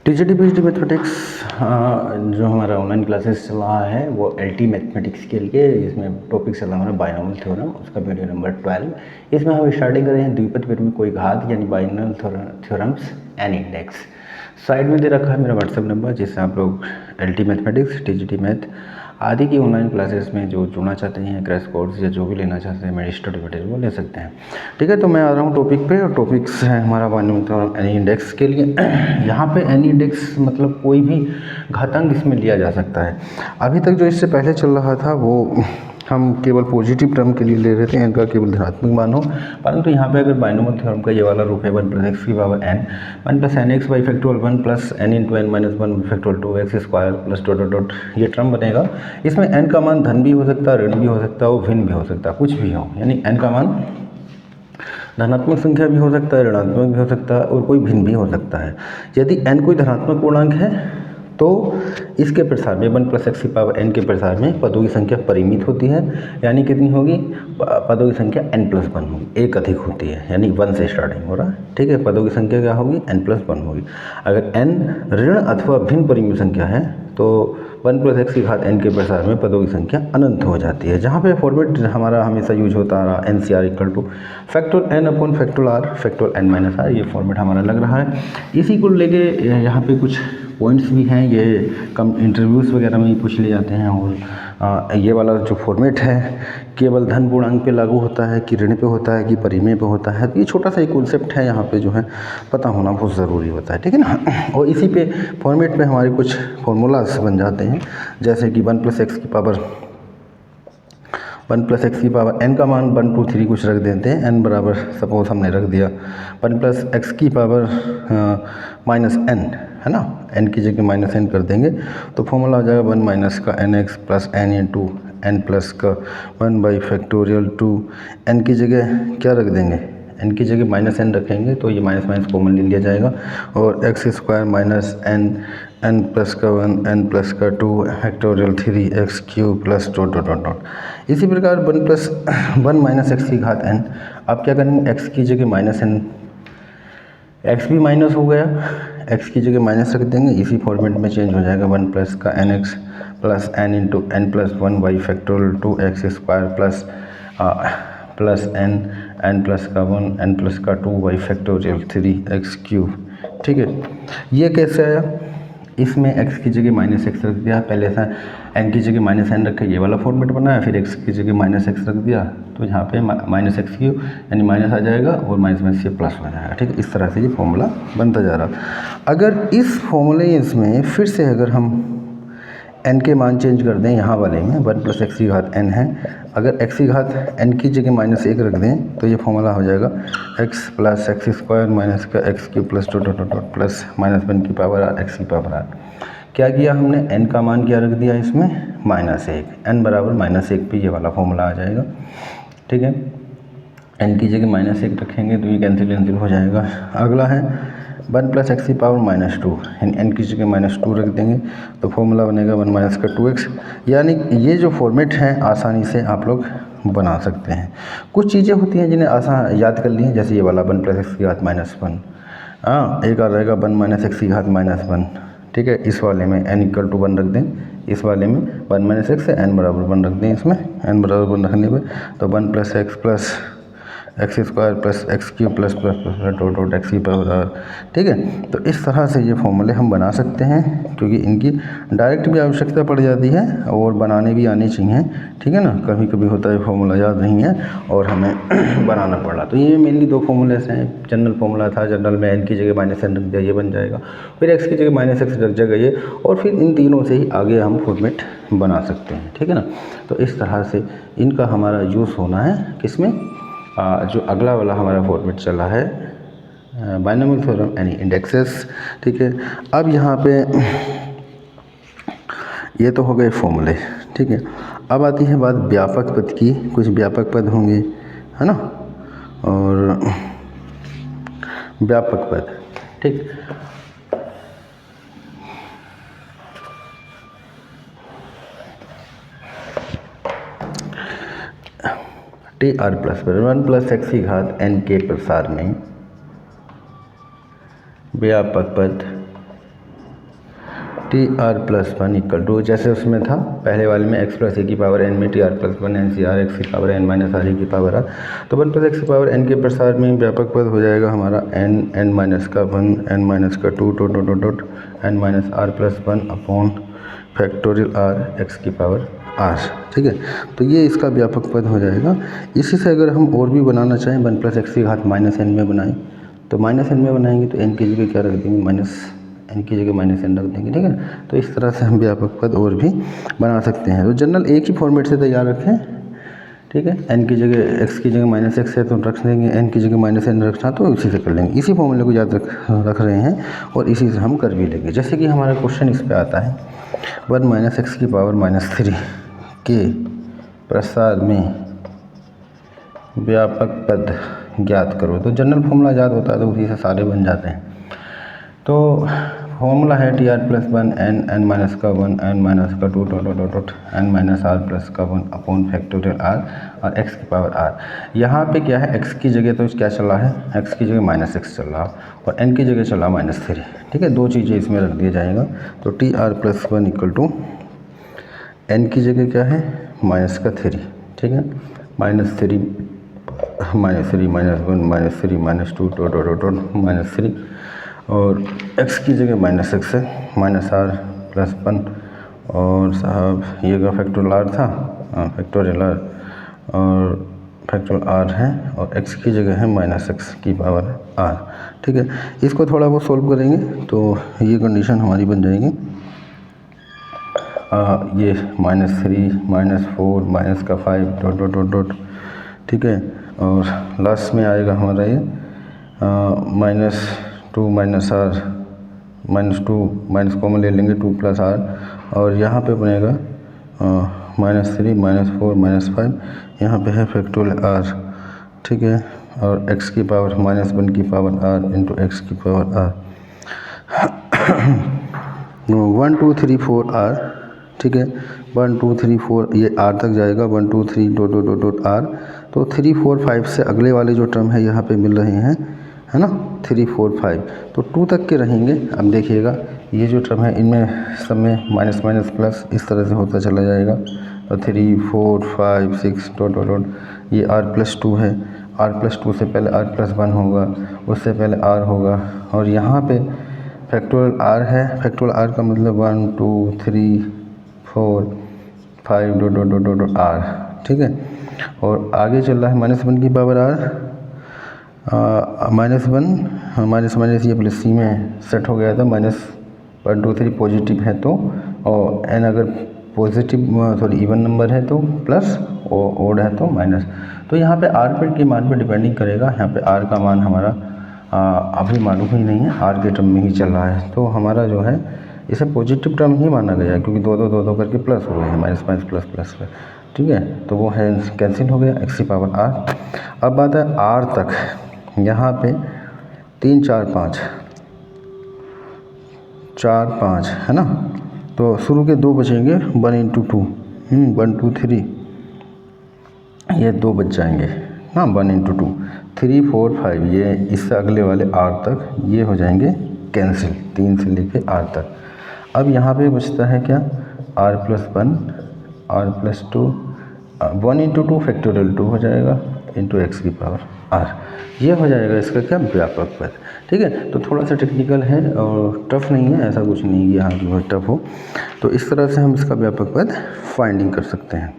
TGT PGT mathematics जो हमारा online classes चल रहा है वो एलटी मैथमेटिक्स के लिए। इसमें टॉपिक चल रहा है बाइनोमियल थ्योरम, उसका वीडियो नंबर 12। इसमें हम स्टार्टिंग कर रहे हैं द्विपद पेड़ में कोई घात यानी binomial theorems n index. Side में दे रखा है मेरा व्हाट्सएप नंबर, जिससे आप लोग एलटी मैथमेटिक्स, टीजीटी मैथ आदि की ऑनलाइन क्लासेस में जो जुड़ना चाहते हैं, क्रैश कोर्स या जो भी लेना चाहते हैं, मेरे स्टडी मटेरियल वो ले सकते हैं। ठीक है, तो मैं आ रहा हूँ टॉपिक पे, और टॉपिक्स है हमारा बाइनोमियल थ्योरम एनी इंडेक्स के लिए। यहाँ पे एनी इंडेक्स मतलब कोई भी घातांक इसमें लिया जा सकता है। अभी तक जो इससे पहले चल रहा था वो हम केवल पॉजिटिव टर्म के लिए ले रहे थे, एन का केवल धनात्मक मान हो। परंतु यहाँ पे अगर बाइनोमियल थ्योरम का ये वाला रूप है 1 + x की power n, 1 + nx by factorial 1 + n × n - 1 factorial 2x² plus dot dot dot ये टर्म बनेगा। इसमें n का मान धन भी हो सकता है, ऋण भी हो सकता है और भिन्न भी हो सकता है, कुछ भी हो, यानी n का मान धनात्मक संख्या भी हो सकता है, ऋणात्मक भी हो सकता है और कोई भिन्न भी हो सकता है। यदि n कोई धनात्मक पूर्णांक है तो इसके प्रसार में 1 + x की पावर n के प्रसार में पदों की संख्या परिमित होती है, यानी कितनी होगी, पदों की संख्या n+1 होगी, एक अधिक होती है, यानी 1 से स्टार्टिंग हो रहा है। ठीक है, पदों की संख्या क्या होगी, n+1 होगी। अगर n ऋण अथवा भिन्न परिमित संख्या है तो 1 + x की घात n के प्रसार में पदों की संख्या अनंत हो जाती है। जहाँ पे फॉर्मेट हमारा हमेशा यूज होता रहा NCR = factorial n upon factorial r factorial n - r, ये फॉर्मेट हमारा लग रहा है। इसी को लेके यहाँ पे कुछ पॉइंट्स भी हैं, ये कम इंटरव्यूज़ वगैरह में भी पूछ ले जाते हैं। और ये वाला जो फॉर्मेट है केवल धन पूर्णांक पे लागू होता है कि ऋण पे होता है कि परिमेय पे होता है, तो ये छोटा सा एक कॉन्सेप्ट है, यहाँ पे जो है पता होना बहुत ज़रूरी होता है। ठीक है ना। और इसी पे फॉर्मेट पे हमारे कुछ फार्मूलाज बन जाते हैं, जैसे कि 1 + x की पावर n का मान 1 2 3 कुछ रख देते हैं, n बराबर सपोज हमने रख दिया 1 + x की पावर -n, है ना, n की जगह -n कर देंगे तो फॉर्मूला हो जाएगा 1 - का nx + n × n + का 1 बाई फैक्टोरियल 2, n की जगह क्या रख देंगे, n की जगह -n रखेंगे तो ये माइनस कॉमन ले लिया जाएगा, और x² - n, n + का 1, n + का 2 factorial 3x³ plus dot dot dot dot. इसी प्रकार 1 + x की घात n, आप क्या करेंगे, x की जगह -n, x भी माइनस हो गया, x की जगह माइनस रख देंगे, इसी फॉर्मेट में चेंज हो जाएगा 1 + का nx + n × n+1 by factorial 2x² plus n + का 1, n + का 2 बाई फैक्टोरियल 3x³। ठीक है, ये कैसे आया, इसमें x की जगह -x रख दिया, पहले ऐसा n की जगह -n रखे, ये वाला फॉर्मेट बनाया, फिर x की जगह -x रख दिया, तो यहाँ पे -x³ यानी माइनस आ जाएगा और माइनस से प्लस हो जाएगा। ठीक है, इस तरह से ये फॉर्मूला बनता जा रहा। अगर इस फॉर्मूले इसमें फिर से अगर हम n के मान चेंज कर दें, यहाँ वाले में 1 + x की घात n है, अगर x की घात n की जगह -1 रख दें तो ये फॉर्मूला हो जाएगा x + x² - का x³ plus dot dot dot plus -1 की पावर r x की पावर r। क्या किया हमने, n का मान क्या रख दिया इसमें, -1, n बराबर -1 पे ये वाला फॉर्मूला आ जाएगा। ठीक है, n की जगह -1 रखेंगे तो ये कैंसिल हो जाएगा। अगला है 1 + x की पावर -2, यानी n की जगह -2 रख देंगे तो फॉर्मूला बनेगा 1 - का 2x। यानी ये जो फॉर्मेट है आसानी से आप लोग बना सकते हैं। कुछ चीज़ें होती हैं जिन्हें आसान याद कर लिए, जैसे ये वाला 1 + x की घात -1, हाँ, एक आ रहेगा 1 - x की घात -1। ठीक है, इस वाले में n = 1 रख दें, इस वाले में 1 - x से n बराबर 1 रख दें, इसमें n बराबर 1 रखने पे तो 1 + x + x² plus x³ plus dot dot x की पावर r। ठीक है, तो इस तरह से ये फॉर्मूले हम बना सकते हैं, क्योंकि इनकी डायरेक्ट भी आवश्यकता पड़ जाती है और बनाने भी आने चाहिए। ठीक है ना, कभी कभी होता है फॉर्मूला याद नहीं है और हमें बनाना पड़ रहा। तो ये मेनली 2 फॉर्मूलेस हैं। जनरल फॉर्मूला था, जनरल में n की जगह -n रख दिया, ये बन जाएगा, फिर x की जगह -x रख जाएगा ये, और फिर इन तीनों से ही आगे हम फॉर्मेट बना सकते हैं। ठीक है ना, तो इस तरह से इनका हमारा यूज़ होना है, किसमें, जो अगला वाला हमारा फॉर्मेट चला है बाइनोमियल थ्योरम एनी इंडेक्सेस। ठीक है, अब यहाँ पे ये तो हो गए फॉर्मूले। ठीक है, अब आती है बात व्यापक पद की। कुछ व्यापक पद होंगे, है ना, और व्यापक पद। ठीक, TR प्लस 1 + x की घात n के प्रसार में व्यापक पद T R plus one equal to, जैसे उसमें था पहले वाले में एक्स प्लस ए की पावर एन में T R plus one N C R X की power N minus R A की पावर आर, तो वन प्लस एक्स की पावर एन के प्रसार में व्यापक पद हो जाएगा हमारा एन एन माइनस का वन एन माइनस का two dot dot dot dot N minus R plus one upon factorial R X की पावर आर। ठीक है, तो ये इसका व्यापक पद हो जाएगा। इसी से अगर हम और भी बनाना चाहें वन प्लस एक्स की घात माइनस एन में बनाएं, तो माइनस एन में बनाएंगे तो एन की जगह क्या रख देंगे, माइनस एन की जगह माइनस एन रख देंगे। ठीक है, तो इस तरह से हम व्यापक पद और भी बना सकते हैं। तो जनरल एक ही फॉर्मेट से तैयार रखें। ठीक है, एन की जगह एक्स की जगह माइनस एक्स है तो रख देंगे, एन की जगह माइनस एन रखना तो इसी से कर लेंगे। इसी फॉर्मूले को याद रख रहे हैं और इसी से हम कर भी लेंगे। जैसे कि हमारा क्वेश्चन इस पे आता है वन माइनस एक्स की पावर माइनस थ्री के प्रसार में व्यापक पद ज्ञात करो। तो जनरल फॉर्मूला याद होता है तो उसी से सारे बन जाते हैं। तो फॉर्मूला है T R plus one N N minus का वन एन माइनस का two dot dot dot N minus R plus का वन अपॉन फैक्टोरियल आर और एक्स की पावर आर। यहाँ पे क्या है, एक्स की जगह तो क्या चल रहा है, एक्स की जगह माइनस एक्स चल रहा और एन की जगह चल रहा माइनस थ्री। ठीक है, दो चीज़ें इसमें रख दिया जाएगा। तो T R plus one equal to N की जगह क्या है, माइनस का थ्री। ठीक है, minus three minus three minus one minus three minus two dot dot dot minus three और x की जगह माइनस एक्स है, माइनस आर प्लस वन और साहब ये का फैक्टोरियल आर था, फैक्टोरियल आर और फैक्टोरियल आर है और x की जगह है माइनस एक्स की पावर आर। ठीक है, इसको थोड़ा वो सोल्व करेंगे तो ये कंडीशन हमारी बन जाएगी। ये minus three minus four minus का five dot dot dot dot. ठीक है, और लास्ट में आएगा हमारा ये minus two minus R minus two minus common ले लेंगे टू प्लस आर और यहाँ पे बनेगा minus three minus four minus five, यहाँ पे है फैक्टोरियल आर। ठीक है, और x की पावर माइनस वन की पावर आर इंटू एक्स की power R, one two three four R. ठीक है, वन टू थ्री फोर ये आर तक जाएगा, one two three dot dot dot dot R. तो थ्री फोर फाइव से अगले वाले जो टर्म है यहाँ पे मिल रहे हैं, है ना, थ्री फोर फाइव, तो टू तक के रहेंगे। अब देखिएगा ये जो टर्म है इनमें सब में माइनस माइनस प्लस इस तरह से होता चला जाएगा। तो three four five six dot dot dot ये आर प्लस टू है, आर प्लस टू से पहले आर प्लस वन होगा, उससे पहले आर होगा और यहाँ पे फैक्टोरियल आर है। फैक्टोरियल आर का मतलब one two three four five dot dot dot dot R. ठीक है, और आगे चल रहा है माइनस वन की power R, minus one minus minus ये प्लस सी में सेट हो गया था, minus one two three positive है तो और एन अगर पॉजिटिव सॉरी इवन नंबर है तो प्लस और ओड है तो माइनस। तो यहाँ पे आर पे के मान पे डिपेंडिंग करेगा। यहाँ पे आर का मान हमारा अभी मालूम ही नहीं है, आर के टर्म में ही चल रहा है। तो हमारा जो है इसे पॉजिटिव टर्म ही माना गया है क्योंकि दो दो करके प्लस हो गए हैं, माइनस माइनस प्लस प्लस। ठीक है, तो वो है कैंसिल हो गया एक्स की पावर आर। अब बात है आर तक, यहाँ पे तीन चार पाँच चार पाँच है ना, तो शुरू के दो बचेंगे, one into to one two three ये दो बच जाएंगे ना, one into to three four five ये इससे अगले वाले आर तक ये हो जाएंगे कैंसिल, तीन से लेके आर तक। अब यहाँ पे बचता है क्या, R plus one R plus two, one into two factorial two हो जाएगा इंटू एक्स की पावर आर। ये हो जाएगा इसका क्या, व्यापक पद। ठीक है, तो थोड़ा सा टेक्निकल है और टफ नहीं है, ऐसा कुछ नहीं है यहाँ की बहुत टफ हो। तो इस तरह से हम इसका व्यापक पद फाइंडिंग कर सकते हैं।